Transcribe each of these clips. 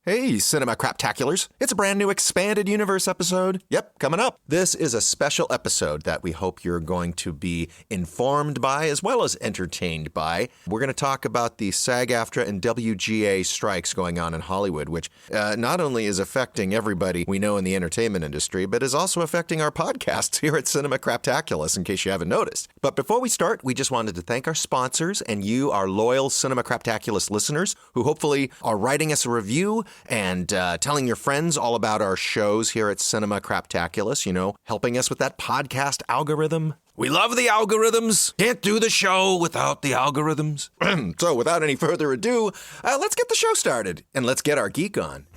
Hey, Cinema Craptaculars. It's a brand new expanded universe episode. Yep, coming up. This is a special episode that we hope you're going to be informed by as well as entertained by. We're going to talk about the SAG-AFTRA and WGA strikes going on in Hollywood, which not only is affecting everybody we know in the entertainment industry, but is also affecting our podcasts here at Cinema Craptaculus, in case you haven't noticed. But before we start, we just wanted to thank our sponsors and you, our loyal Cinema Craptaculus listeners, who hopefully are writing us a review and telling your friends all about our shows here at Cinema Craptaculus, helping us with that podcast algorithm. We love the algorithms. Can't do the show without the algorithms. So without any further ado, let's get the show started and let's get our geek on.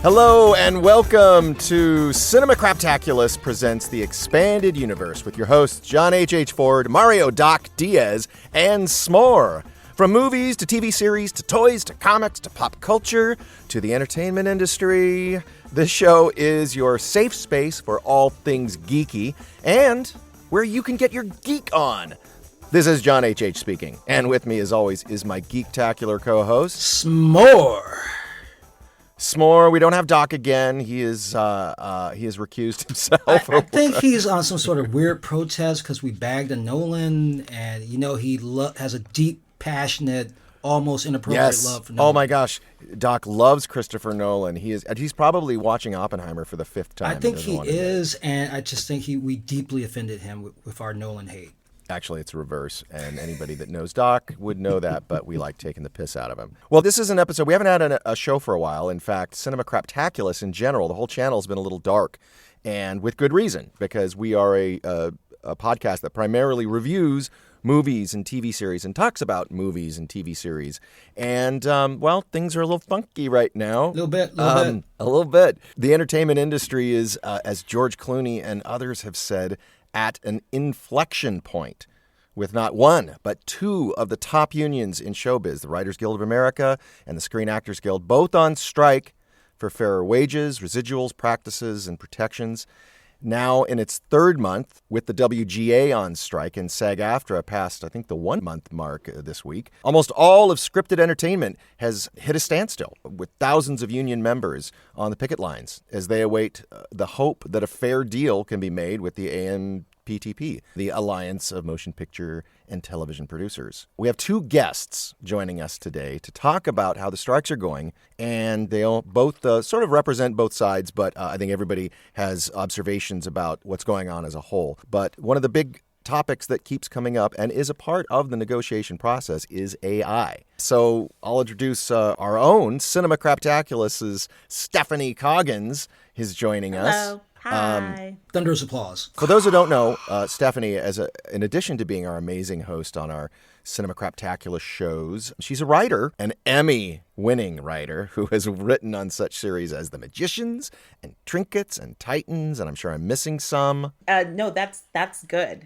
Hello and welcome to Cinema Craptaculus Presents the Expanded Universe with your hosts John H. Ford, Mario Doc Diaz, and S'more. From movies to TV series to toys to comics to pop culture to the entertainment industry, this show is your safe space for all things geeky and where you can get your geek on. This is John H. speaking, and with me as always is my geektacular co-host, S'more. S'more, we don't have Doc again. He is recused himself. I think he's on some sort of weird protest because we bagged a Nolan, and he has a deep, passionate, almost inappropriate love for Nolan. Oh my gosh, Doc loves Christopher Nolan. He's probably watching Oppenheimer for the fifth time. I think he is, and I just think we deeply offended him with our Nolan hate. Actually, it's reverse, and anybody that knows Doc would know that, but we like taking the piss out of him. Well, this is an episode, we haven't had a show for a while. In fact, Cinema Craptaculus in general, the whole channel has been a little dark, and with good reason, because we are a podcast that primarily reviews movies and TV series and talks about movies and TV series. And, things are a little funky right now. A little bit. The entertainment industry is, as George Clooney and others have said, at an inflection point with not one, but two of the top unions in showbiz, the Writers Guild of America and the Screen Actors Guild, both on strike for fairer wages, residuals, practices, and protections. Now in its third month with the WGA on strike, and SAG-AFTRA passed, I think, the 1 month mark this week. Almost all of scripted entertainment has hit a standstill with thousands of union members on the picket lines as they await the hope that a fair deal can be made with the AMPTP, the Alliance of Motion Picture and Television Producers. We have two guests joining us today to talk about how the strikes are going, and they'll both sort of represent both sides, but I think everybody has observations about what's going on as a whole. But one of the big topics that keeps coming up and is a part of the negotiation process is AI. So I'll introduce our own Cinema Craptaculus's Stephanie Coggins is joining us. Hello. Hi. Thunderous applause. For those who don't know, Stephanie, in addition to being our amazing host on our Cinema Craptaculus shows, she's a writer, an Emmy-winning writer who has written on such series as The Magicians and Trinkets and Titans, and I'm sure I'm missing some. No, that's good.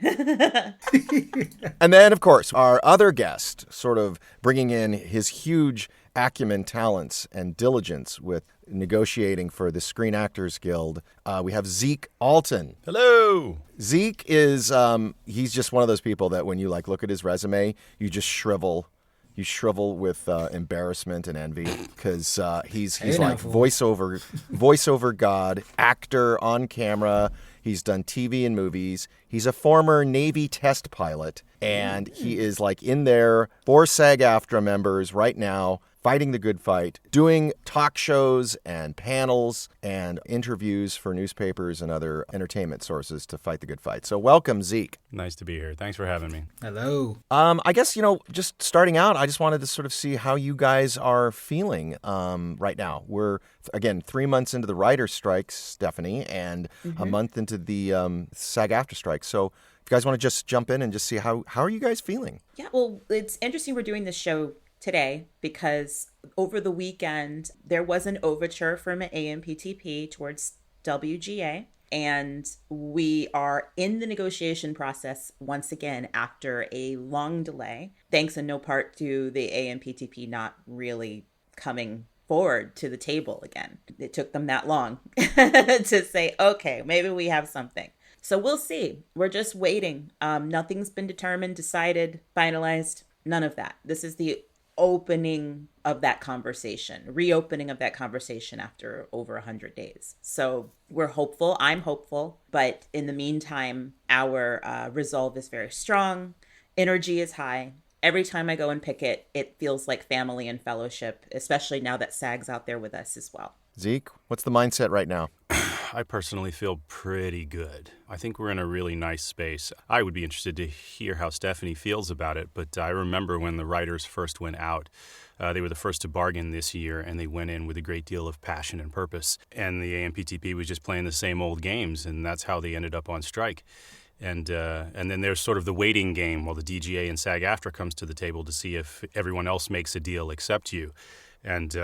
And then, of course, our other guest, sort of bringing in his huge acumen, talents, and diligence with negotiating for the Screen Actors Guild. We have Zeke Alton. Hello. Zeke is, he's just one of those people that when you look at his resume, you just shrivel. You shrivel with embarrassment and envy because he's like voiceover god, actor on camera. He's done TV and movies. He's a former Navy test pilot, and he is in there for SAG-AFTRA members right now, fighting the good fight, doing talk shows and panels and interviews for newspapers and other entertainment sources to fight the good fight. So welcome, Zeke. Nice to be here. Thanks for having me. Hello. I guess, just starting out, I just wanted to sort of see how you guys are feeling right now. We're, again, 3 months into the writer's strikes, Stephanie, and a month into the SAG-AFTRA strike. So if you guys want to just jump in and just see how are you guys feeling? Yeah, well, it's interesting we're doing this show today because over the weekend there was an overture from AMPTP towards WGA, and we are in the negotiation process once again after a long delay, thanks in no part to the AMPTP not really coming forward to the table again. It took them that long to say, okay, maybe we have something. So we'll see. We're just waiting. Nothing's been determined, decided, finalized, none of that. This is the opening of that conversation, reopening of that conversation after over 100 days. So we're hopeful. I'm hopeful. But in the meantime, our resolve is very strong. Energy is high. Every time I go and pick it, it feels like family and fellowship, especially now that SAG's out there with us as well. Zeke, what's the mindset right now? I personally feel pretty good. I think we're in a really nice space. I would be interested to hear how Stephanie feels about it, but I remember when the writers first went out, they were the first to bargain this year, and they went in with a great deal of passion and purpose. And the AMPTP was just playing the same old games, and that's how they ended up on strike. And then there's sort of the waiting game while the DGA and SAG-AFTRA comes to the table to see if everyone else makes a deal except you. And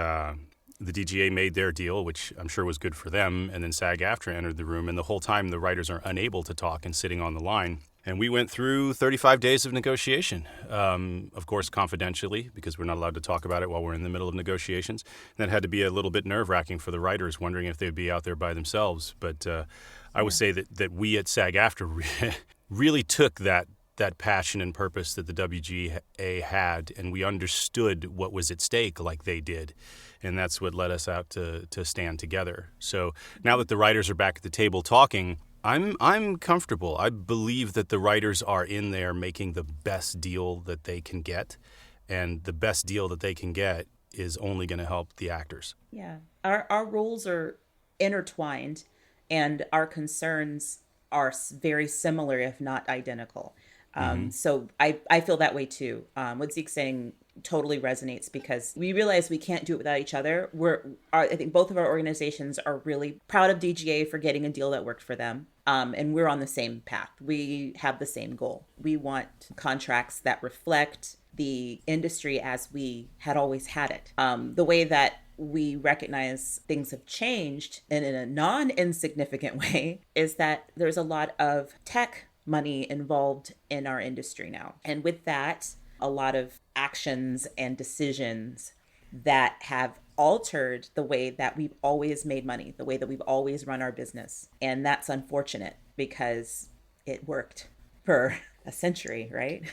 the DGA made their deal, which I'm sure was good for them, and then SAG-AFTRA entered the room, and the whole time the writers are unable to talk and sitting on the line. And we went through 35 days of negotiation, of course confidentially, because we're not allowed to talk about it while we're in the middle of negotiations. And that had to be a little bit nerve-wracking for the writers, wondering if they'd be out there by themselves. But I would say that we at SAG-AFTRA really took that passion and purpose that the WGA had, and we understood what was at stake like they did. And that's what led us out to stand together. So now that the writers are back at the table talking, I'm comfortable. I believe that the writers are in there making the best deal that they can get, and the best deal that they can get is only going to help the actors. Yeah. Our roles are intertwined, and our concerns are very similar, if not identical. So I feel that way too. What Zeke's saying totally resonates, because we realize we can't do it without each other. I think both of our organizations are really proud of DGA for getting a deal that worked for them. And we're on the same path. We have the same goal. We want contracts that reflect the industry as we had always had it. The way that we recognize things have changed, and in a non-insignificant way, is that there's a lot of tech money involved in our industry now. And with that, a lot of actions and decisions that have altered the way that we've always made money, the way that we've always run our business. And that's unfortunate, because it worked for a century, right?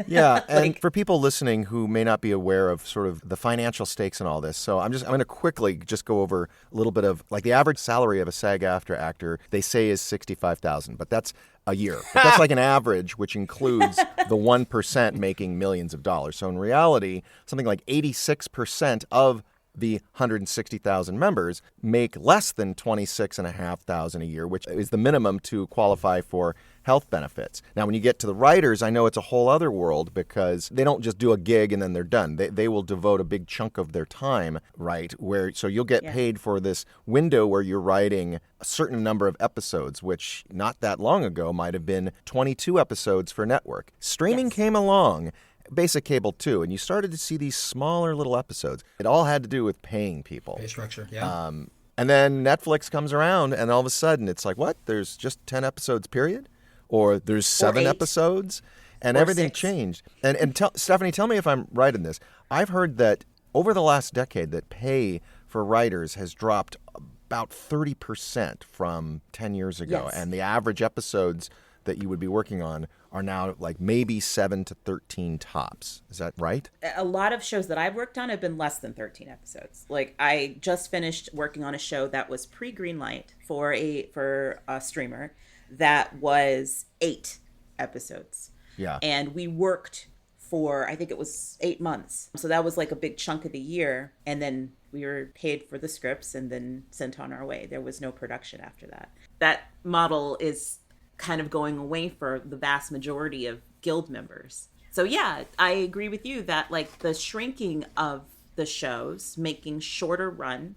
Yeah, and for people listening who may not be aware of sort of the financial stakes and all this, so I'm going to quickly just go over a little bit of, like, the average salary of a SAG-AFTRA actor, they say is $65,000, but that's a year. But that's like an average, which includes the 1% making millions of dollars. So in reality, something like 86% of the 160,000 members make less than $26,500 a year, which is the minimum to qualify for health benefits. Now, when you get to the writers, I know it's a whole other world, because they don't just do a gig and then they're done. They will devote a big chunk of their time, right? So you'll get paid for this window where you're writing a certain number of episodes, which not that long ago might have been 22 episodes for network. Streaming came along, basic cable too, and you started to see these smaller little episodes. It all had to do with paying people. Pay structure, yeah. And then Netflix comes around, and all of a sudden it's like, what? There's just 10 episodes, period? Or there's 7 episodes? And everything 6. changed. And Stephanie, tell me if I'm right in this. I've heard that over the last decade that pay for writers has dropped about 30% from 10 years ago. Yes. And the average episodes that you would be working on are now like maybe 7 to 13 tops. Is that right? A lot of shows that I've worked on have been less than 13 episodes. Like, I just finished working on a show that was pre-Greenlight for a streamer that was 8 episodes. Yeah. And we worked for, I think it was 8 months. So that was like a big chunk of the year. And then we were paid for the scripts and then sent on our way. There was no production after that. That model is kind of going away for the vast majority of guild members. So yeah, I agree with you that, like, the shrinking of the shows, making shorter run,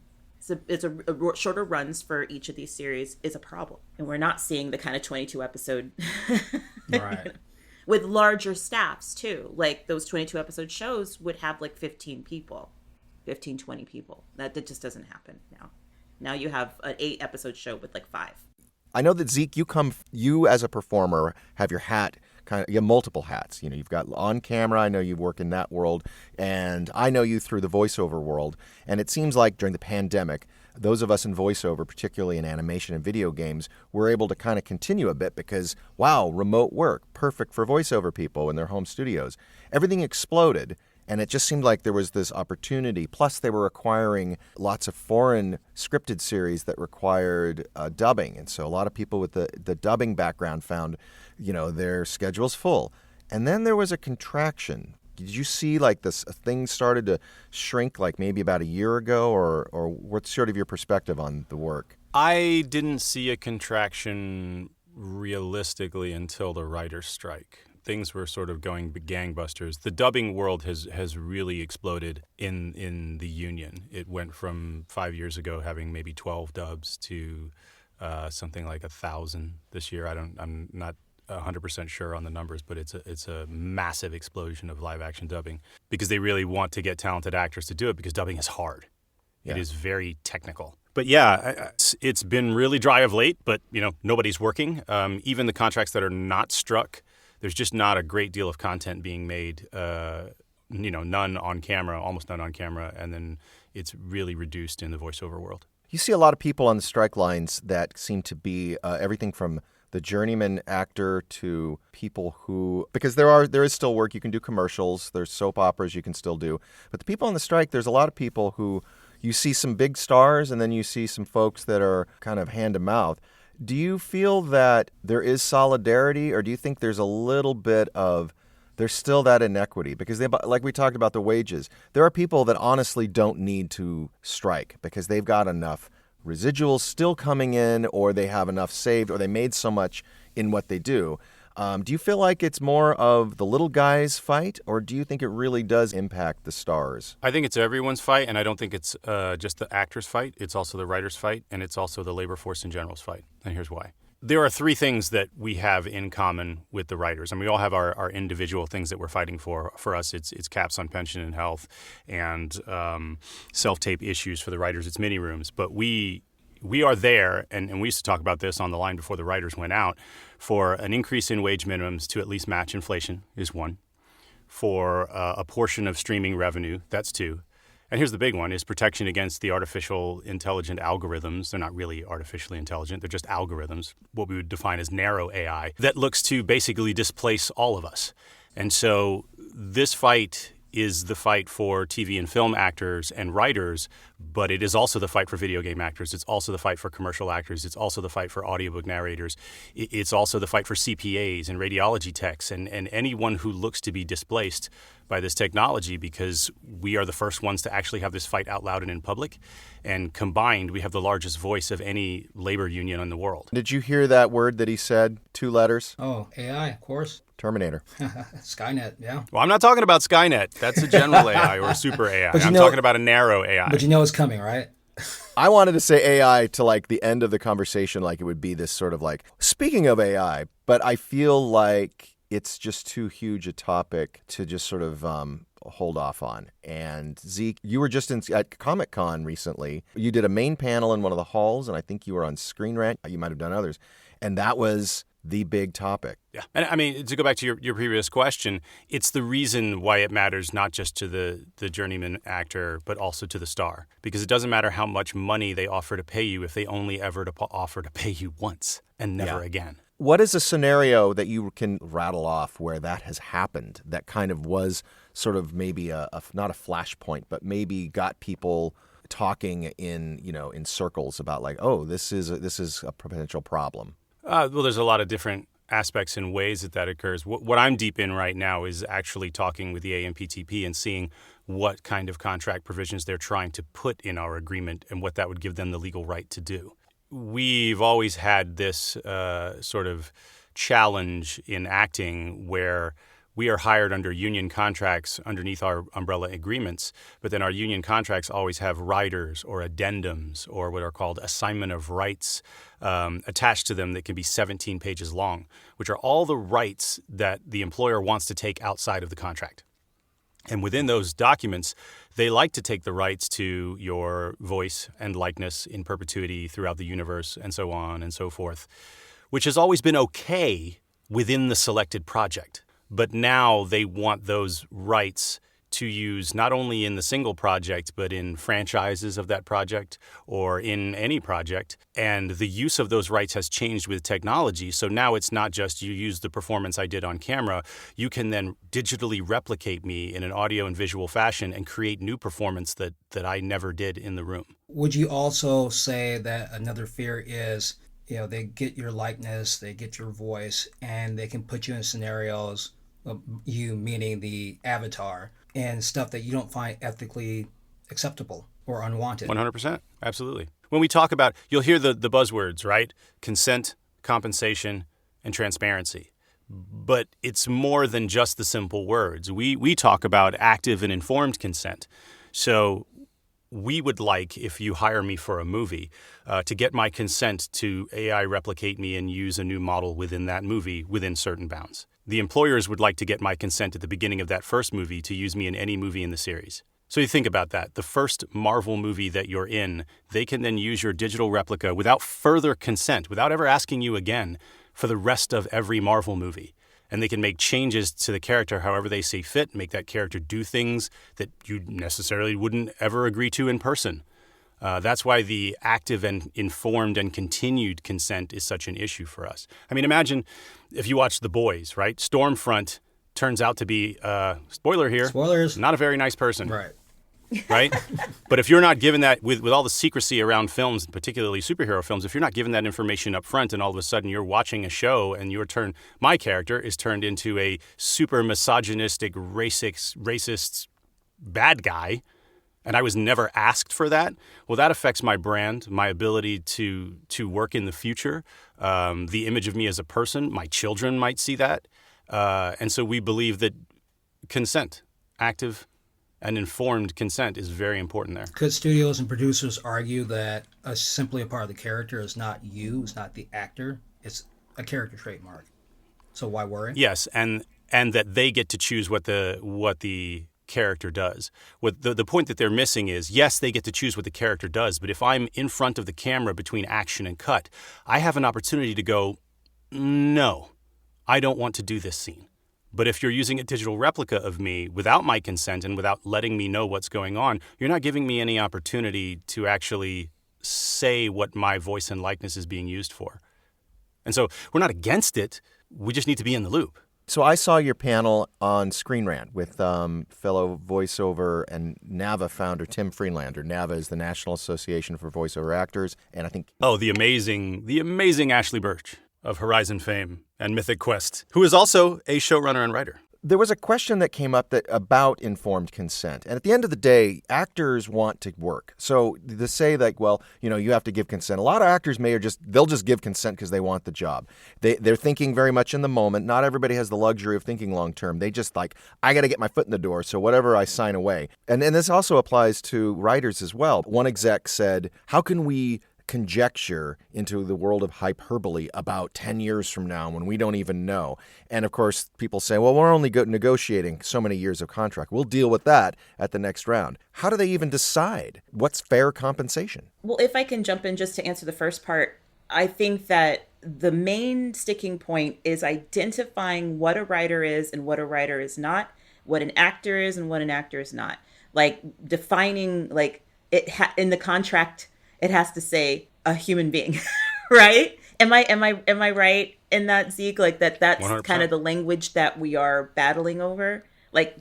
it's a shorter runs for each of these series is a problem. And we're not seeing the kind of 22 episode Right. with larger staffs too. Like, those 22 episode shows would have like 15, 20 people. That just doesn't happen now. Now you have an 8 episode show with like 5. I know that, Zeke, you as a performer have your hat you have multiple hats. You know, you've got on camera. I know you work in that world, and I know you through the voiceover world. And it seems like during the pandemic, those of us in voiceover, particularly in animation and video games, were able to kind of continue a bit because, wow, remote work, perfect for voiceover people in their home studios. Everything exploded, And it just seemed like there was this opportunity. Plus, they were acquiring lots of foreign scripted series that required dubbing. And so a lot of people with the dubbing background found, their schedule's full. And then there was a contraction. Did you see like this thing started to shrink like maybe about a year ago, or what's sort of your perspective on the work? I didn't see a contraction realistically until the writer's strike. Things were sort of going gangbusters. The dubbing world has really exploded in the union. It went from 5 years ago having maybe 12 dubs to something like 1,000 this year. I'm not 100% sure on the numbers, but it's a massive explosion of live action dubbing because they really want to get talented actors to do it because dubbing is hard. Yeah. It is very technical. But yeah, it's been really dry of late, but nobody's working. Even the contracts that are not struck, there's just not a great deal of content being made, none on camera, almost none on camera, and then it's really reduced in the voiceover world. You see a lot of people on the strike lines that seem to be everything from the journeyman actor to people who, because there is still work. You can do commercials. There's soap operas you can still do. But the people on the strike, there's a lot of people who you see some big stars and then you see some folks that are kind of hand to mouth. Do you feel that there is solidarity, or do you think there's a little bit of, there's still that inequity? Because like we talked about the wages, there are people that honestly don't need to strike because they've got enough residuals still coming in, or they have enough saved, or they made so much in what they do. Do you feel like it's more of the little guys' fight, or do you think it really does impact the stars? I think it's everyone's fight, and I don't think it's just the actors' fight. It's also the writers' fight, and it's also the labor force in general's fight. And here's why. There are three things that we have in common with the writers, and we all have our individual things that we're fighting for. For us, it's caps on pension and health, and self-tape issues. For the writers, it's mini rooms. But we are there, and we used to talk about this on the line before the writers went out, for an increase in wage minimums to at least match inflation is one. For a portion of streaming revenue, that's two. And here's the big one, is protection against the artificial intelligent algorithms. They're not really artificially intelligent. They're just algorithms, what we would define as narrow AI, that looks to basically displace all of us. And so this fight is the fight for TV and film actors and writers, but it is also the fight for video game actors. It's also the fight for commercial actors. It's also the fight for audiobook narrators. It's also the fight for CPAs and radiology techs and anyone who looks to be displaced by this technology, because we are the first ones to actually have this fight out loud and in public. And combined, we have the largest voice of any labor union in the world. Did you hear that word that he said? 2 letters? Oh, AI, of course. Terminator. Skynet, yeah. Well, I'm not talking about Skynet. That's a general AI or a super AI. I'm talking about a narrow AI. But you know it's coming, right? I wanted to say AI to like the end of the conversation, like it would be this sort of like, speaking of AI, but I feel like it's just too huge a topic to just sort of hold off on. And Zeke, you were just at Comic-Con recently. You did a main panel in one of the halls, and I think you were on Screen Rant. You might have done others. And that was the big topic. Yeah. And I mean, to go back to your previous question, it's the reason why it matters not just to the journeyman actor, but also to the star. Because it doesn't matter how much money they offer to pay you if they only ever offer to pay you once and never again. What is a scenario that you can rattle off where that has happened, that kind of was sort of maybe not a flashpoint, but maybe got people talking in circles about like, oh, this is a potential problem? Well, there's a lot of different aspects and ways that occurs. What I'm deep in right now is actually talking with the AMPTP and seeing what kind of contract provisions they're trying to put in our agreement and what that would give them the legal right to do. We've always had this sort of challenge in acting where we are hired under union contracts underneath our umbrella agreements, but then our union contracts always have riders or addendums or what are called assignment of rights attached to them that can be 17 pages long, which are all the rights that the employer wants to take outside of the contract. And within those documents, they like to take the rights to your voice and likeness in perpetuity throughout the universe and so on and so forth, which has always been okay within the selected project. But now they want those rights to use not only in the single project, but in franchises of that project or in any project. And the use of those rights has changed with technology. So now it's not just you use the performance I did on camera. You can then digitally replicate me in an audio and visual fashion and create new performance that I never did in the room. Would you also say that another fear is, they get your likeness, they get your voice, and they can put you in scenarios, you meaning the avatar, and stuff that you don't find ethically acceptable or unwanted? 100%. Absolutely. When we talk about, you'll hear the buzzwords, right? Consent, compensation, and transparency. But it's more than just the simple words. We talk about active and informed consent. So we would like, if you hire me for a movie, to get my consent to AI replicate me and use a new model within that movie within certain bounds. The employers would like to get my consent at the beginning of that first movie to use me in any movie in the series. So you think about that. The first Marvel movie that you're in, they can then use your digital replica without further consent, without ever asking you again, for the rest of every Marvel movie. And they can make changes to the character however they see fit, make that character do things that you necessarily wouldn't ever agree to in person. That's why the active and informed and continued consent is such an issue for us. I mean, imagine if you watch The Boys, right? Stormfront turns out to be, spoiler here, spoilers, not a very nice person. Right. Right? But if you're not given that, with all the secrecy around films, particularly superhero films, if you're not given that information up front and all of a sudden you're watching a show and my character is turned into a super misogynistic, racist bad guy, and I was never asked for that, well, that affects my brand, my ability to work in the future, the image of me as a person. My children might see that. And so we believe that consent, active and informed consent, is very important there. Could studios and producers argue that simply a part of the character is not you, it's not the actor, it's a character trademark? So why worry? Yes, and that they get to choose what the character does. What the point that they're missing is, yes, they get to choose what the character does, but if I'm in front of the camera between action and cut, I have an opportunity to go, no, I don't want to do this scene. But if you're using a digital replica of me without my consent and without letting me know what's going on, you're not giving me any opportunity to actually say what my voice and likeness is being used for. And so we're not against it. We just need to be in the loop. So I saw your panel on Screen Rant with fellow voiceover and NAVA founder Tim Freelander. NAVA is the National Association for Voiceover Actors, and I think... Oh, the amazing Ashley Birch of Horizon fame and Mythic Quest, who is also a showrunner and writer. There was a question that came up about informed consent. And at the end of the day, actors want to work. So to say like, well, you have to give consent. A lot of actors they'll just give consent because they want the job. They're thinking very much in the moment. Not everybody has the luxury of thinking long term. They just I got to get my foot in the door. So whatever I sign away. And this also applies to writers as well. One exec said, how can we conjecture into the world of hyperbole about 10 years from now when we don't even know? And of course, people say, well, we're only negotiating so many years of contract. We'll deal with that at the next round. How do they even decide what's fair compensation? Well, if I can jump in just to answer the first part, I think that the main sticking point is identifying what a writer is and what a writer is not, what an actor is and what an actor is not. Like defining, in the contract, it has to say a human being, right? Am I right in that, Zeke? That's 100%. Kind of the language that we are battling over.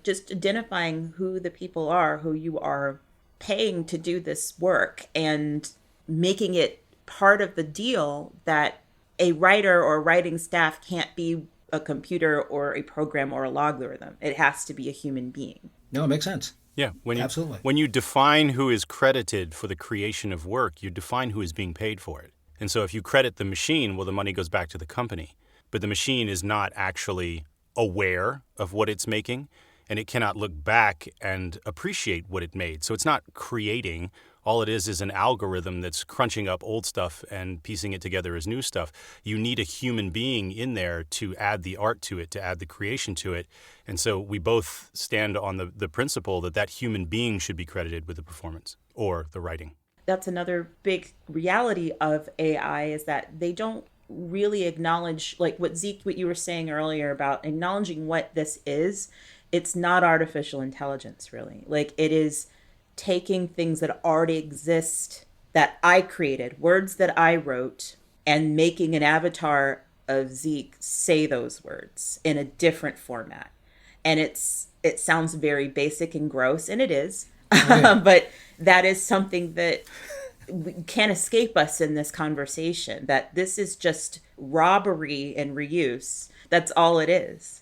Just identifying who the people are, who you are paying to do this work, and making it part of the deal that a writer or writing staff can't be a computer or a program or a logarithm. It has to be a human being. No, it makes sense. Yeah, Absolutely. When you define who is credited for the creation of work, you define who is being paid for it. And so if you credit the machine, well, the money goes back to the company. But the machine is not actually aware of what it's making, and it cannot look back and appreciate what it made. So it's not creating. All it is an algorithm that's crunching up old stuff and piecing it together as new stuff. You need a human being in there to add the art to it, to add the creation to it. And so we both stand on the principle that human being should be credited with the performance or the writing. That's another big reality of AI, is that they don't really acknowledge, what Zeke, what you were saying earlier about acknowledging what this is it's not artificial intelligence, really. Like, it is taking things that already exist that I created, words that I wrote, and making an avatar of Zeke say those words in a different format. And it sounds very basic and gross, and it is. Yeah. But that is something that can't escape us in this conversation, that this is just robbery and reuse. That's all it is.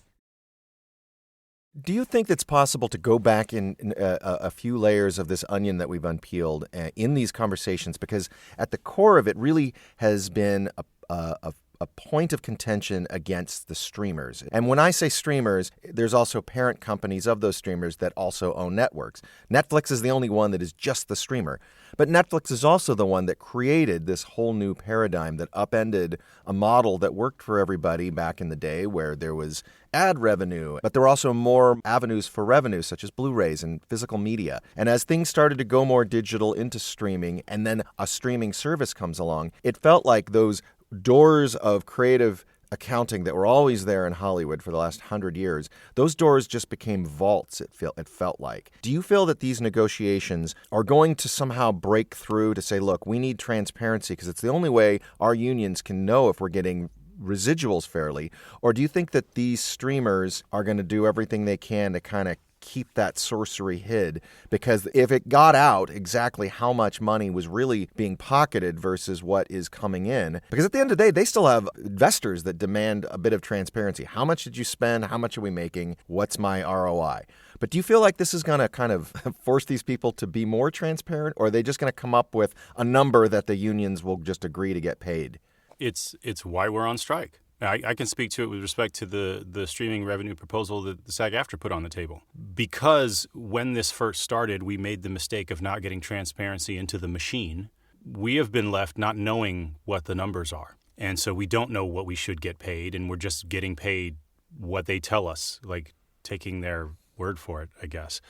Do you think it's possible to go back in a few layers of this onion that we've unpeeled in these conversations? Because at the core of it really has been a point of contention against the streamers. And when I say streamers, there's also parent companies of those streamers that also own networks. Netflix is the only one that is just the streamer. But Netflix is also the one that created this whole new paradigm that upended a model that worked for everybody back in the day where there was ad revenue, but there were also more avenues for revenue, such as Blu-rays and physical media. And as things started to go more digital into streaming, and then a streaming service comes along, it felt like those doors of creative accounting that were always there in Hollywood for the last 100 years, those doors just became vaults, it felt like. Do you feel that these negotiations are going to somehow break through to say, look, we need transparency because it's the only way our unions can know if we're getting residuals fairly? Or do you think that these streamers are going to do everything they can to kind of keep that sorcery hid? Because if it got out exactly how much money was really being pocketed versus what is coming in, because at the end of the day, they still have investors that demand a bit of transparency. How much did you spend? How much are we making? What's my ROI? But do you feel like this is going to kind of force these people to be more transparent, or are they just going to come up with a number that the unions will just agree to get paid? It's why we're on strike. I can speak to it with respect to the streaming revenue proposal that the SAG-AFTRA put on the table. Because when this first started, we made the mistake of not getting transparency into the machine. We have been left not knowing what the numbers are. And so we don't know what we should get paid, and we're just getting paid what they tell us, like taking their word for it, I guess.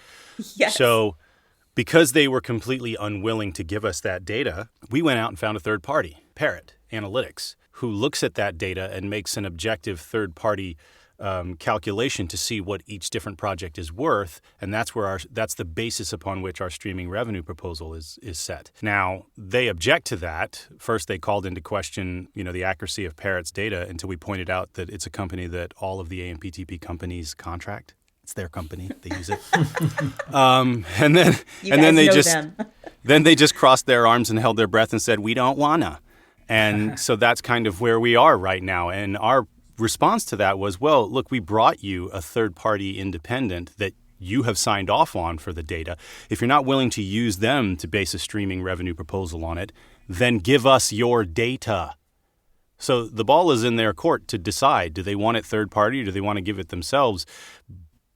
Yes. So because they were completely unwilling to give us that data, we went out and found a third party, Parrot Analytics, who looks at that data and makes an objective third-party calculation to see what each different project is worth, and that's the basis upon which our streaming revenue proposal is set. Now, they object to that. First, they called into question, the accuracy of Parrot's data until we pointed out that it's a company that all of the AMPTP companies contract. It's their company; they use it. Then they just crossed their arms and held their breath and said, "We don't wanna." And so that's kind of where we are right now. And our response to that was, well, look, we brought you a third-party independent that you have signed off on for the data. If you're not willing to use them to base a streaming revenue proposal on it, then give us your data. So the ball is in their court to decide, do they want it third-party or do they want to give it themselves?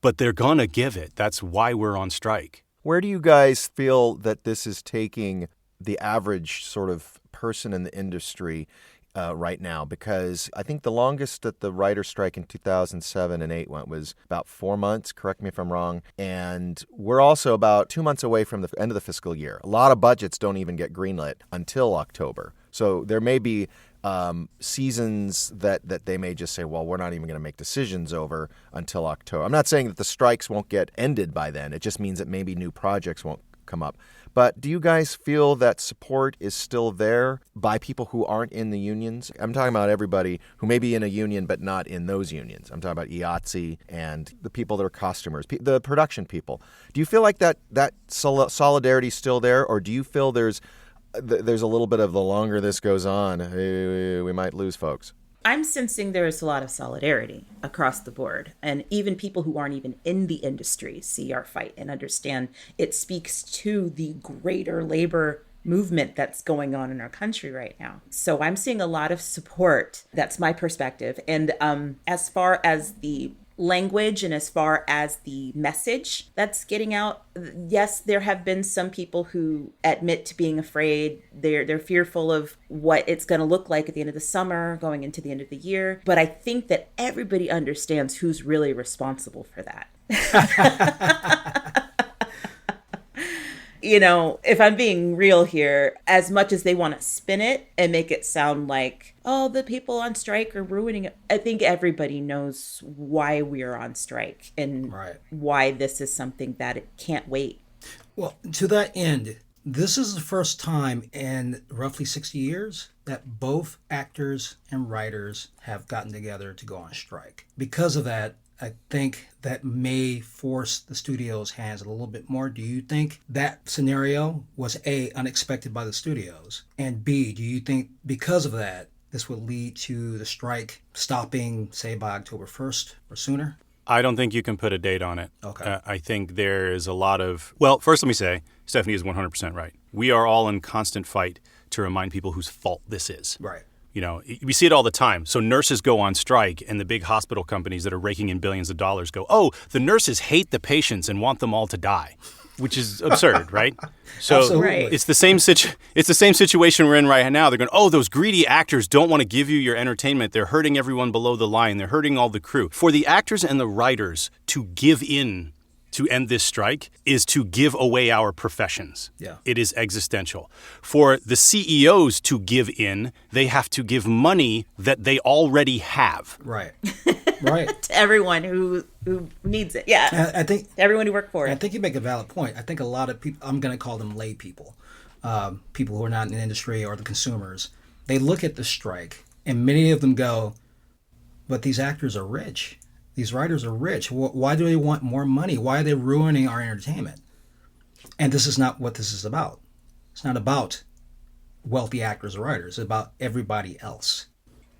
But they're going to give it. That's why we're on strike. Where do you guys feel that this is taking the average sort of person in the industry right now? Because I think the longest that the writer's strike in 2007 and 8 went was about 4 months, correct me if I'm wrong, and we're also about 2 months away from the end of the fiscal year. A lot of budgets don't even get greenlit until October. So there may be seasons that they may just say, well, we're not even going to make decisions over until October. I'm not saying that the strikes won't get ended by then. It just means that maybe new projects won't come up. But do you guys feel that support is still there by people who aren't in the unions? I'm talking about everybody who may be in a union but not in those unions. I'm talking about IATSE and the people that are costumers, the production people. Do you feel like that solidarity is still there, or do you feel there's a little bit of the longer this goes on, we might lose folks? I'm sensing there is a lot of solidarity across the board. And even people who aren't even in the industry see our fight and understand it speaks to the greater labor movement that's going on in our country right now. So I'm seeing a lot of support. That's my perspective. And as far as the language and as far as the message that's getting out, yes, there have been some people who admit to being afraid. They're fearful of what it's going to look like at the end of the summer, going into the end of the year. But I think that everybody understands who's really responsible for that. if I'm being real here, as much as they want to spin it and make it sound like, oh, the people on strike are ruining it, I think everybody knows why we're on strike and why this is something that it can't wait. Well, to that end, this is the first time in roughly 60 years that both actors and writers have gotten together to go on strike. Because of that, I think that may force the studio's hands a little bit more. Do you think that scenario was A, unexpected by the studios? And B, do you think because of that, this would lead to the strike stopping, say, by October 1st or sooner? I don't think you can put a date on it. Okay. I think there is a lot of... Well, first let me say, Stephanie is 100% right. We are all in constant fight to remind people whose fault this is. Right. We see it all the time. So nurses go on strike, and the big hospital companies that are raking in billions of dollars go, oh, the nurses hate the patients and want them all to die, which is absurd, right? So Absolutely. it's the same situation we're in right now. They're going, oh, those greedy actors don't want to give you your entertainment. They're hurting everyone below the line. They're hurting all the crew. For the actors and the writers to give in to end this strike is to give away our professions. Yeah. It is existential. For the CEOs to give in, they have to give money that they already have. Right. Right. To everyone who needs it. Yeah. I think everyone who worked for it. I think you make a valid point. I think a lot of people, I'm going to call them lay people, people who are not in the industry or the consumers, they look at the strike and many of them go, but these actors are rich. These writers are rich. Why do they want more money? Why are they ruining our entertainment? And this is not what this is about. It's not about wealthy actors or writers. It's about everybody else.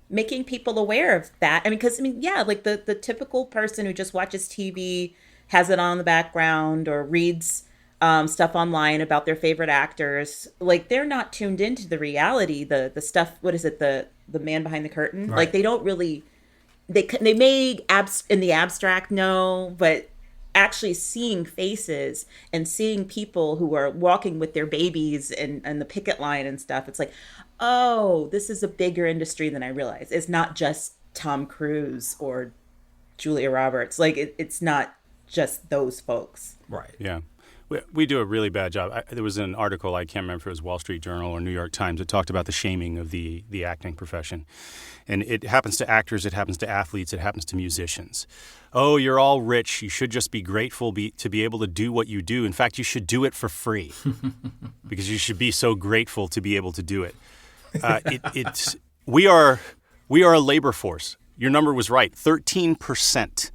Making people aware of that. Because like the typical person who just watches TV, has it on in the background, or reads stuff online about their favorite actors, like they're not tuned into the reality, the stuff, what is it, the man behind the curtain? Right. Like they don't really... They may in the abstract know, but actually seeing faces and seeing people who are walking with their babies and the picket line and stuff, it's like, oh, this is a bigger industry than I realized. It's not just Tom Cruise or Julia Roberts. Like it's not just those folks. Right. Yeah. We do a really bad job. There was an article, I can't remember if it was Wall Street Journal or New York Times, that talked about the shaming of the acting profession. And it happens to actors, it happens to athletes, it happens to musicians. Oh, you're all rich. You should just be grateful to be able to do what you do. In fact, you should do it for free because you should be so grateful to be able to do it. We are a labor force. Your number was right, 13%.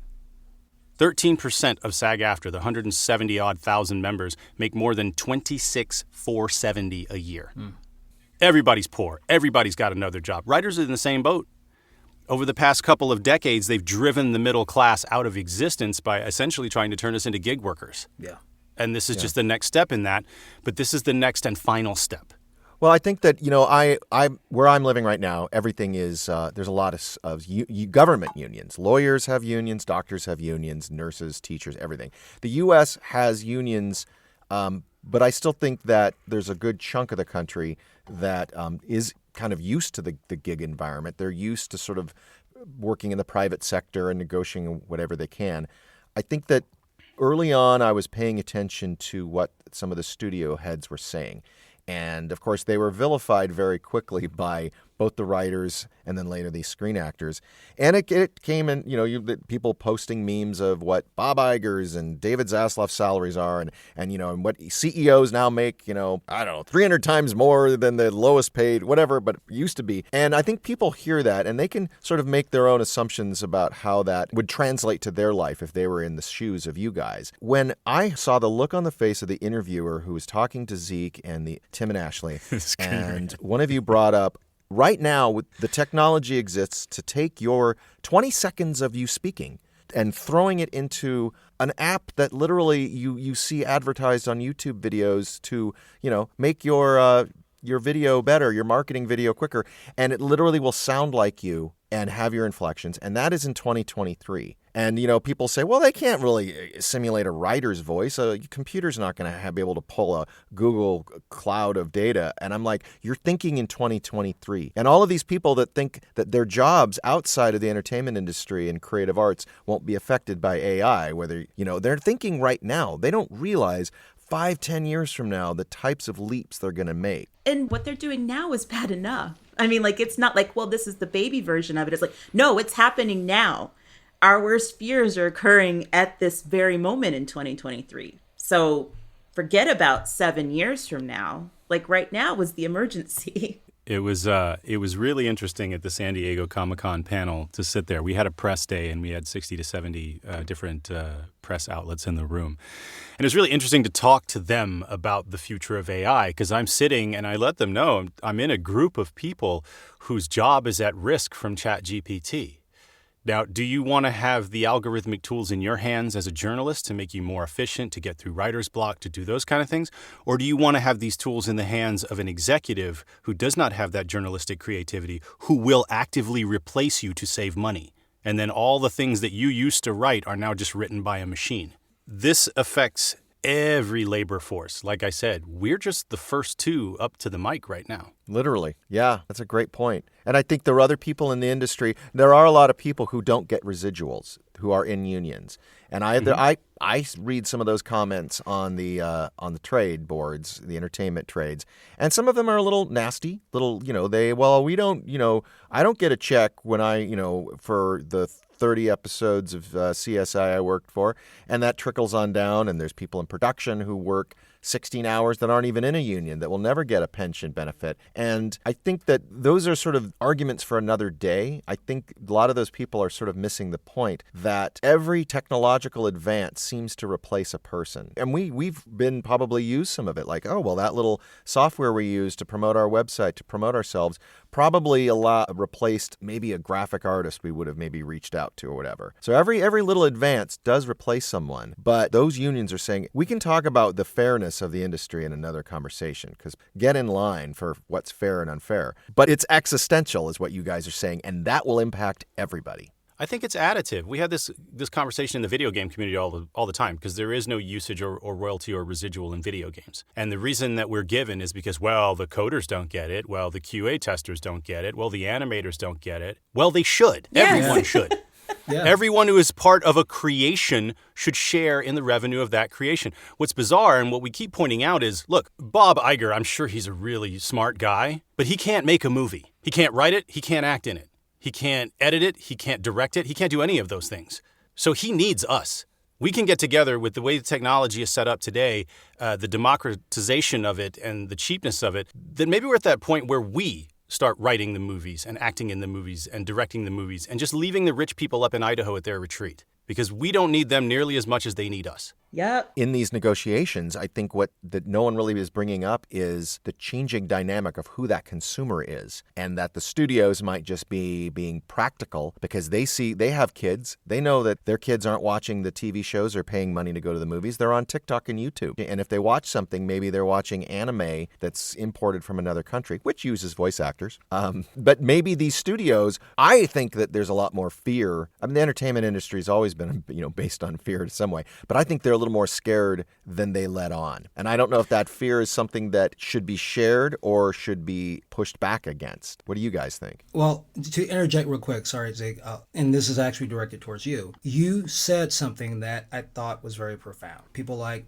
13% of SAG-AFTRA, the 170-odd thousand members, make more than $26,470 a year. Everybody's poor. Everybody's got another job. Writers are in the same boat. Over the past couple of decades, they've driven the middle class out of existence by essentially trying to turn us into gig workers. Yeah. And this is just the next step in that, but this is the next and final step. Well, I think that, I where I'm living right now, everything is, there's a lot of government unions. Lawyers have unions, doctors have unions, nurses, teachers, everything. The U.S. has unions, but I still think that there's a good chunk of the country that is kind of used to the gig environment. They're used to sort of working in the private sector and negotiating whatever they can. I think that early on I was paying attention to what some of the studio heads were saying. And, of course, they were vilified very quickly by both the writers and then later these screen actors. And it came in, people posting memes of what Bob Iger's and David Zaslav's salaries are and what CEOs now make, 300 times more than the lowest paid, whatever, but it used to be. And I think people hear that and they can sort of make their own assumptions about how that would translate to their life if they were in the shoes of you guys. When I saw the look on the face of the interviewer who was talking to Zeke and Tim and Ashley, and one of you brought up, right now, the technology exists to take your 20 seconds of you speaking and throwing it into an app that literally you see advertised on YouTube videos to, make your video better, your marketing video quicker. And it literally will sound like you and have your inflections. And that is in 2023. And, people say, well, they can't really simulate a writer's voice. A computer's not going to be able to pull a Google cloud of data. And I'm like, you're thinking in 2023. And all of these people that think that their jobs outside of the entertainment industry and creative arts won't be affected by AI, whether, they're thinking right now. They don't realize 5-10 years from now, the types of leaps they're going to make. And what they're doing now is bad enough. I mean, like, it's not like, well, this is the baby version of it. It's like, no, it's happening now. Our worst fears are occurring at this very moment in 2023. So forget about 7 years from now. Like, right now was the emergency. It was really interesting at the San Diego Comic-Con panel to sit there. We had a press day, and we had 60 to 70 different press outlets in the room. And it was really interesting to talk to them about the future of AI, because I'm sitting and I let them know I'm in a group of people whose job is at risk from ChatGPT. Now, do you want to have the algorithmic tools in your hands as a journalist to make you more efficient, to get through writer's block, to do those kind of things? Or do you want to have these tools in the hands of an executive who does not have that journalistic creativity, who will actively replace you to save money? And then all the things that you used to write are now just written by a machine. This affects every labor force. Like I said, we're just the first two up to the mic right now. Literally. Yeah, that's a great point. And I think there are other people in the industry. There are a lot of people who don't get residuals, who are in unions. And I read some of those comments on the trade boards, the entertainment trades. And some of them are a little nasty, we don't, I don't get a check when for the 30 episodes of CSI I worked for, and that trickles on down, and there's people in production who work 16 hours that aren't even in a union that will never get a pension benefit. And I think that those are sort of arguments for another day. I think a lot of those people are sort of missing the point that every technological advance seems to replace a person. And we've been probably used some of it, like, oh, well, that little software we use to promote our website, to promote ourselves, probably replaced maybe a graphic artist we would have maybe reached out to or whatever. So every little advance does replace someone. But those unions are saying, we can talk about the fairness of the industry in another conversation, because get in line for what's fair and unfair. But it's existential is what you guys are saying, and that will impact everybody. I think it's additive. We had this conversation in the video game community all the time, because there is no usage or royalty or residual in video games. And the reason that we're given is because, well, the coders don't get it. Well, the QA testers don't get it. Well, the animators don't get it. Well, they should. Yes. Everyone should. Yeah. Everyone who is part of a creation should share in the revenue of that creation. What's bizarre, and what we keep pointing out is, look, Bob Iger, I'm sure he's a really smart guy, but he can't make a movie. He can't write it. He can't act in it. He can't edit it. He can't direct it. He can't do any of those things. So he needs us. We can get together with the way the technology is set up today, the democratization of it and the cheapness of it, then maybe we're at that point where we start writing the movies and acting in the movies and directing the movies and just leaving the rich people up in Idaho at their retreat, because we don't need them nearly as much as they need us. Yep. In these negotiations, I think what that no one really is bringing up is the changing dynamic of who that consumer is, and that the studios might just be being practical because they have kids. They know that their kids aren't watching the TV shows or paying money to go to the movies. They're on TikTok and YouTube. And if they watch something, maybe they're watching anime that's imported from another country, which uses voice actors. But maybe these studios, I think that there's a lot more fear. I mean, the entertainment industry has always been, based on fear in some way, but I think they're a little more scared than they let on. And I don't know if that fear is something that should be shared or should be pushed back against. What do you guys think? Well, to interject real quick, sorry, Zeke, and this is actually directed towards you. You said something that I thought was very profound. People like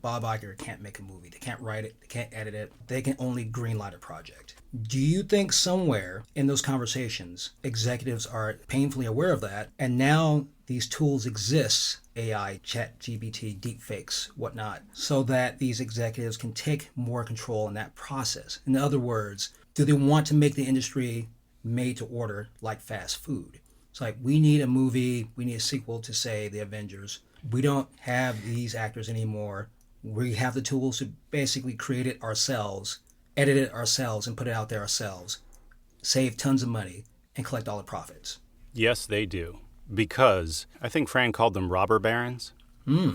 Bob Iger can't make a movie. They can't write it. They can't edit it. They can only greenlight a project. Do you think somewhere in those conversations, executives are painfully aware of that, and now these tools exist, AI, ChatGPT, deepfakes, whatnot, so that these executives can take more control in that process? In other words, do they want to make the industry made to order like fast food? It's like, we need a movie, we need a sequel to, say, The Avengers. We don't have these actors anymore. We have the tools to basically create it ourselves, edit it ourselves, and put it out there ourselves, save tons of money, and collect all the profits. Yes, they do. Because I think Fran called them robber barons,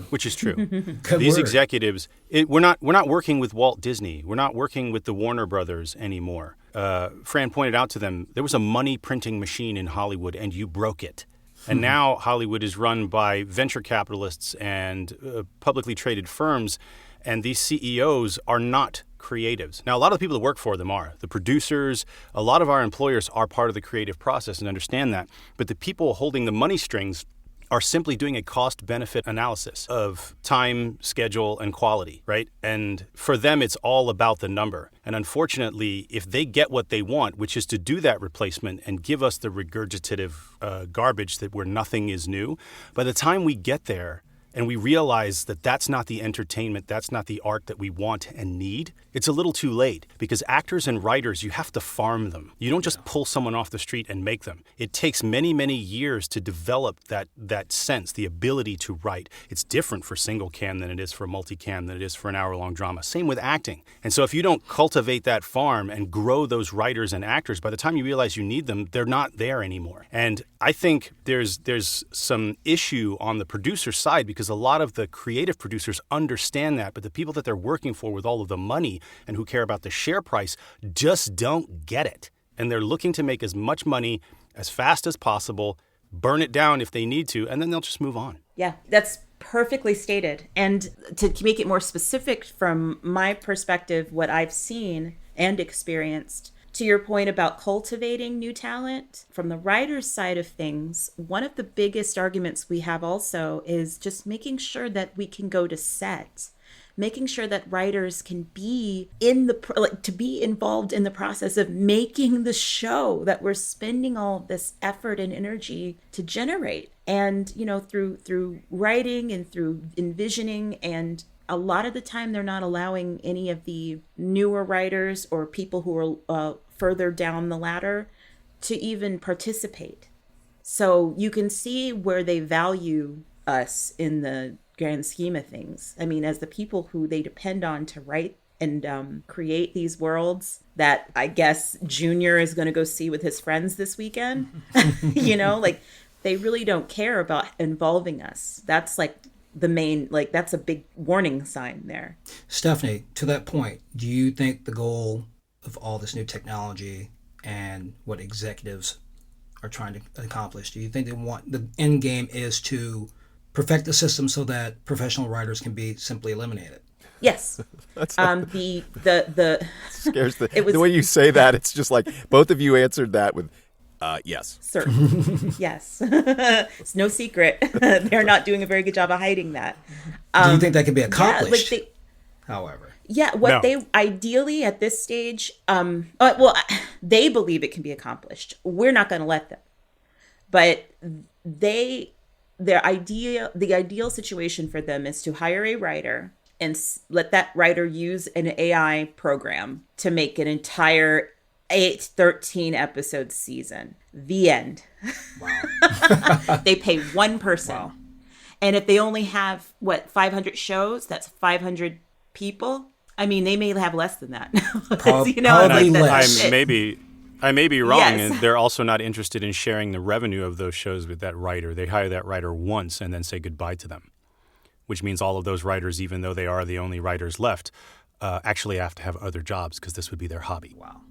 which is true. These word. Executives, we're not working with Walt Disney. We're not working with the Warner Brothers anymore. Fran pointed out to them, there was a money printing machine in Hollywood, and you broke it. And now Hollywood is run by venture capitalists and publicly traded firms, and these CEOs are not creatives. Now, a lot of the people that work for them are. The producers, a lot of our employers are part of the creative process and understand that. But the people holding the money strings are simply doing a cost-benefit analysis of time, schedule, and quality, right? And for them, it's all about the number. And unfortunately, if they get what they want, which is to do that replacement and give us the regurgitative garbage where nothing is new, by the time we get there, and we realize that that's not the entertainment, that's not the art that we want and need, it's a little too late. Because actors and writers, you have to farm them. You don't just pull someone off the street and make them. It takes many, many years to develop that sense, the ability to write. It's different for single cam than it is for multicam, than it is for an hour-long drama. Same with acting. And so if you don't cultivate that farm and grow those writers and actors, by the time you realize you need them, they're not there anymore. And I think there's some issue on the producer side because a lot of the creative producers understand that, but the people that they're working for with all of the money and who care about the share price just don't get it. And they're looking to make as much money as fast as possible, burn it down if they need to, and then they'll just move on. Yeah, that's perfectly stated. And to make it more specific from my perspective, what I've seen and experienced, to your point about cultivating new talent, from the writer's side of things, one of the biggest arguments we have also is just making sure that we can go to set, making sure that writers can be to be involved in the process of making the show that we're spending all of this effort and energy to generate. And, through writing and through envisioning, and a lot of the time they're not allowing any of the newer writers or people who are further down the ladder to even participate. So you can see where they value us in the grand scheme of things. I mean, as the people who they depend on to write and create these worlds that I guess Junior is going to go see with his friends this weekend, they really don't care about involving us. That's that's a big warning sign there. Stephanie, to that point, do you think the goal of all this new technology and what executives are trying to accomplish, do you think the end game is to perfect the system so that professional writers can be simply eliminated? Yes. That's the scares the way you say that. It's just like both of you answered that with yes. Certain. Yes. It's no secret. They're not doing a very good job of hiding that. Do you think that could be accomplished? However. Yeah, they ideally at this stage, they believe it can be accomplished. We're not going to let them. But the ideal situation for them is to hire a writer and let that writer use an AI program to make an entire 13 episode season. The end. Wow. They pay one person. Wow. And if they only have 500 shows, that's 500 people. I mean, they may have less than that. Probably less. I may be wrong, Yes. and they're also not interested in sharing the revenue of those shows with that writer. They hire that writer once and then say goodbye to them, which means all of those writers, even though they are the only writers left, actually have to have other jobs because this would be their hobby. Wow.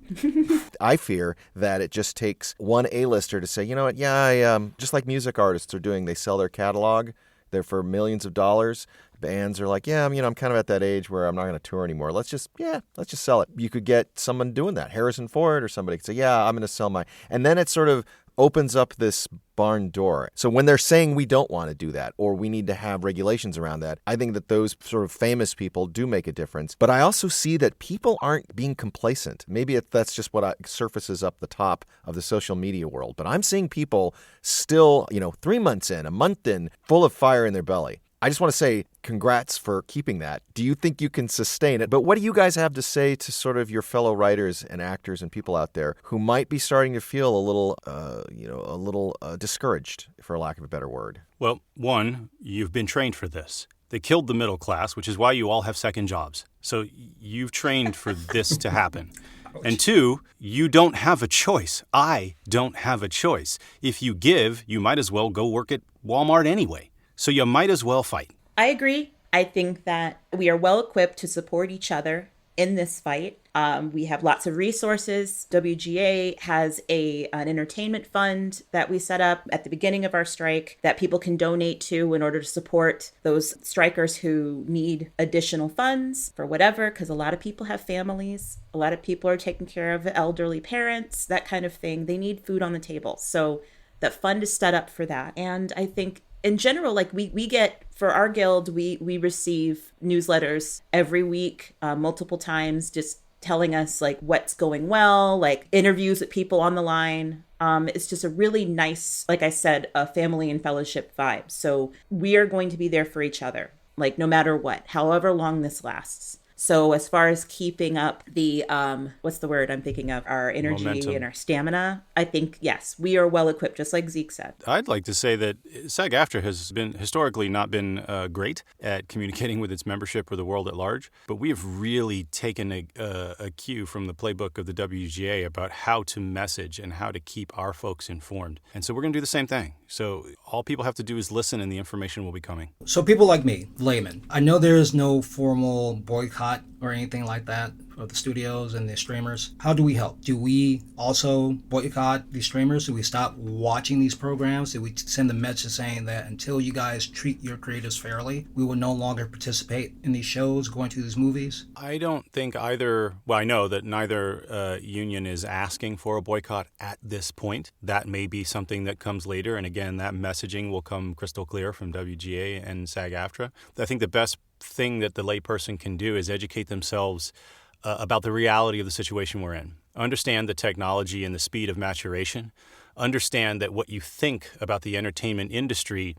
I fear that it just takes one A-lister to say, you know what, I just like music artists are doing, they sell their catalog, they're for millions of dollars. Bands are like, I'm kind of at that age where I'm not going to tour anymore. Let's just sell it. You could get someone doing that. Harrison Ford or somebody could say, I'm going to sell my... And then it sort of opens up this barn door. So when they're saying we don't want to do that or we need to have regulations around that, I think that those sort of famous people do make a difference. But I also see that people aren't being complacent. Maybe that's just what surfaces up the top of the social media world. But I'm seeing people still, 3 months in, a month in, full of fire in their belly. I just want to say congrats for keeping that. Do you think you can sustain it? But what do you guys have to say to sort of your fellow writers and actors and people out there who might be starting to feel a little discouraged, for lack of a better word? Well, one, you've been trained for this. They killed the middle class, which is why you all have second jobs. So you've trained for this to happen. And two, you don't have a choice. I don't have a choice. If you give, you might as well go work at Walmart anyway. So you might as well fight. I agree. I think that we are well equipped to support each other in this fight. We have lots of resources. WGA has an entertainment fund that we set up at the beginning of our strike that people can donate to in order to support those strikers who need additional funds for whatever, because a lot of people have families. A lot of people are taking care of elderly parents, that kind of thing. They need food on the table. So the fund is set up for that. And I think in general, like we get, for our guild, we receive newsletters every week, multiple times, just telling us like what's going well, like interviews with people on the line. It's just a really nice, like I said, a family and fellowship vibe. So we are going to be there for each other, like no matter what, however long this lasts. So as far as keeping up the, what's the word I'm thinking of, our energy Momentum. and our stamina, I think, yes, we are well equipped, just like Zeke said. I'd like to say that SAG-AFTRA has been historically not been great at communicating with its membership or the world at large, but we have really taken a cue from the playbook of the WGA about how to message and how to keep our folks informed. And so we're going to do the same thing. So all people have to do is listen and the information will be coming. So people like me, layman, I know there is no formal boycott or anything like that of the studios and the streamers. How do we help? Do we also boycott these streamers? Do we stop watching these programs? Do we send a message saying that until you guys treat your creatives fairly, we will no longer participate in these shows, going to these movies? I don't think either, well, I know that neither union is asking for a boycott at this point. That may be something that comes later, and again, that messaging will come crystal clear from WGA and SAG-AFTRA. I think the best thing that the layperson can do is educate themselves about the reality of the situation we're in. Understand the technology and the speed of maturation. Understand that what you think about the entertainment industry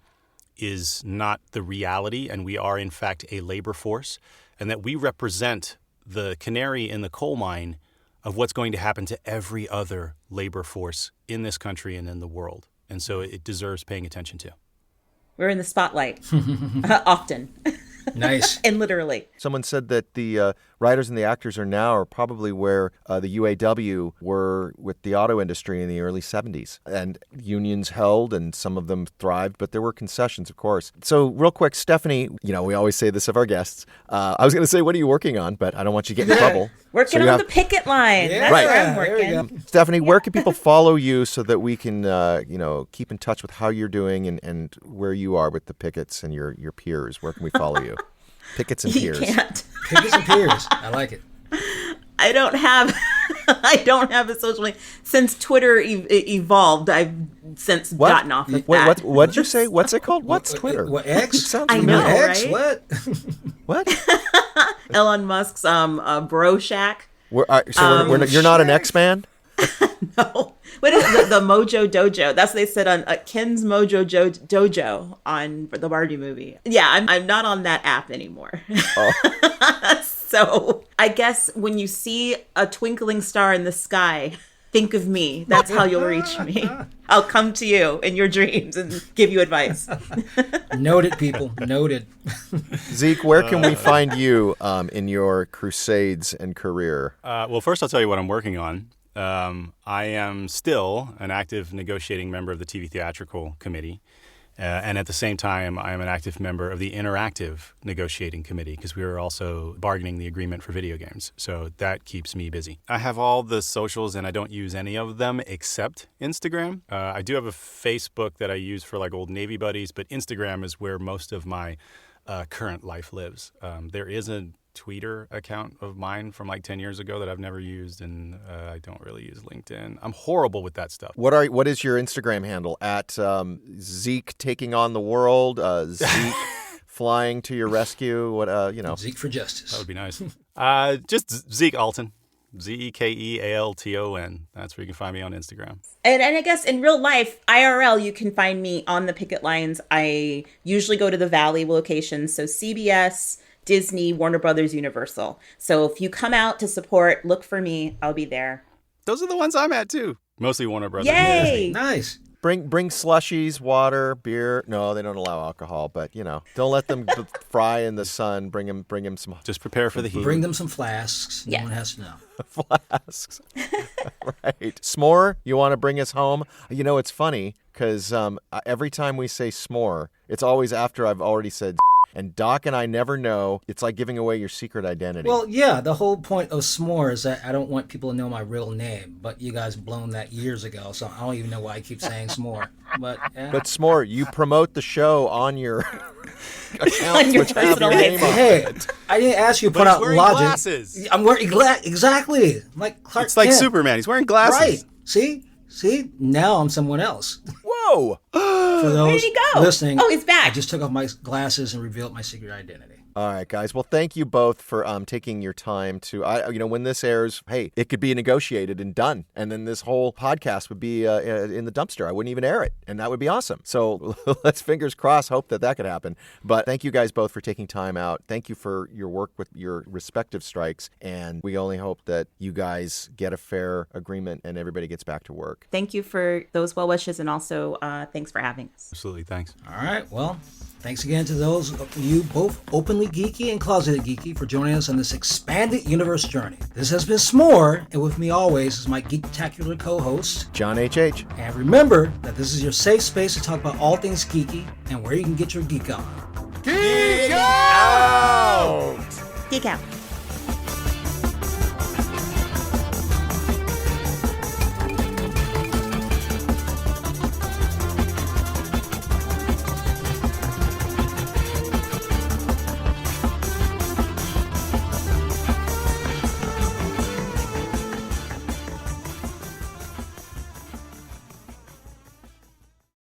is not the reality, and we are, in fact, a labor force, and that we represent the canary in the coal mine of what's going to happen to every other labor force in this country and in the world. And so it deserves paying attention to. We're in the spotlight often. Nice. And literally. Someone said that the writers and the actors are probably where the UAW were with the auto industry in the early 70s. And unions held, and some of them thrived, but there were concessions, of course. So real quick, Stephanie, we always say this of our guests. I was going to say, what are you working on? But I don't want you to get in trouble. Working on the picket line. Yeah, That's right. where I'm There working. we go. Stephanie, where can people follow you so that we can, keep in touch with how you're doing and where you are with the pickets and your peers? Where can we follow you? Pickets and You peers. can't. Pickets and peers. I like it. I don't have a social media. Since Twitter evolved, I've since What? gotten off of that. What'd you say? What's it called? What's Twitter? What, X? It sounds I familiar. know. X? right? What? What? Elon Musk's bro shack. We're not, you're not an X-Man? No. What is it? The Mojo Dojo. That's what they said on Ken's Mojo Dojo on the Barbie movie. Yeah, I'm not on that app anymore. Oh. So I guess when you see a twinkling star in the sky, think of me. That's how you'll reach me. I'll come to you in your dreams and give you advice. Noted, people. Noted. Zeke, where can we find you in your crusades and career? Well, first I'll tell you what I'm working on. I am still an active negotiating member of the TV Theatrical Committee. And at the same time, I am an active member of the Interactive Negotiating Committee because we are also bargaining the agreement for video games. So that keeps me busy. I have all the socials and I don't use any of them except Instagram. I do have a Facebook that I use for like old Navy buddies, but Instagram is where most of my current life lives. There is a Twitter account of mine from like 10 years ago that I've never used, and I don't really use LinkedIn. I'm horrible with that stuff. What is your Instagram handle? At Zeke taking on the world, Zeke flying to your rescue. Zeke for justice. That would be nice. Just Zeke Alton. Zekealton. That's where you can find me on Instagram. And I guess in real life, IRL, you can find me on the picket lines. I usually go to the Valley locations, so CBS, Disney, Warner Brothers, Universal. So if you come out to support, look for me. I'll be there. Those are the ones I'm at too. Mostly Warner Brothers. Yay! Nice. Bring slushies, water, beer. No, they don't allow alcohol, but don't let them fry in the sun. Bring them some Just prepare for the heat. Bring them some flasks. Yeah. No one has to know. flasks. Right. S'more, you want to bring us home? It's funny because every time we say s'more, it's always after I've already said. And Doc and I never know. It's like giving away your secret identity. Well, yeah, the whole point of s'more is that I don't want people to know my real name, but you guys blown that years ago, so I don't even know why I keep saying s'more. But S'more, you promote the show on your accounts, On your which have your personal name on hey, it. I didn't ask you to But put he's out wearing logic. glasses. I'm wearing exactly like Clark It's like Kent. Superman. He's wearing glasses. Right. See? Now I'm someone else. Whoa. go? For those Where did he go? listening, Oh, he's back. I just took off my glasses and revealed my secret identity. All right, guys. Well, thank you both for taking your time to, when this airs, hey, it could be negotiated and done. And then this whole podcast would be in the dumpster. I wouldn't even air it. And that would be awesome. So let's fingers crossed, hope that could happen. But thank you guys both for taking time out. Thank you for your work with your respective strikes. And we only hope that you guys get a fair agreement and everybody gets back to work. Thank you for those well wishes, and also thanks for having us. Absolutely. Thanks. All right. Well, thanks again to those of you both openly geeky and closeted geeky for joining us on this expanded universe journey. This has been S'more, and with me always is my Geektacular co-host, John H.H. And remember that this is your safe space to talk about all things geeky and where you can get your geek on. Geek out! Geek out.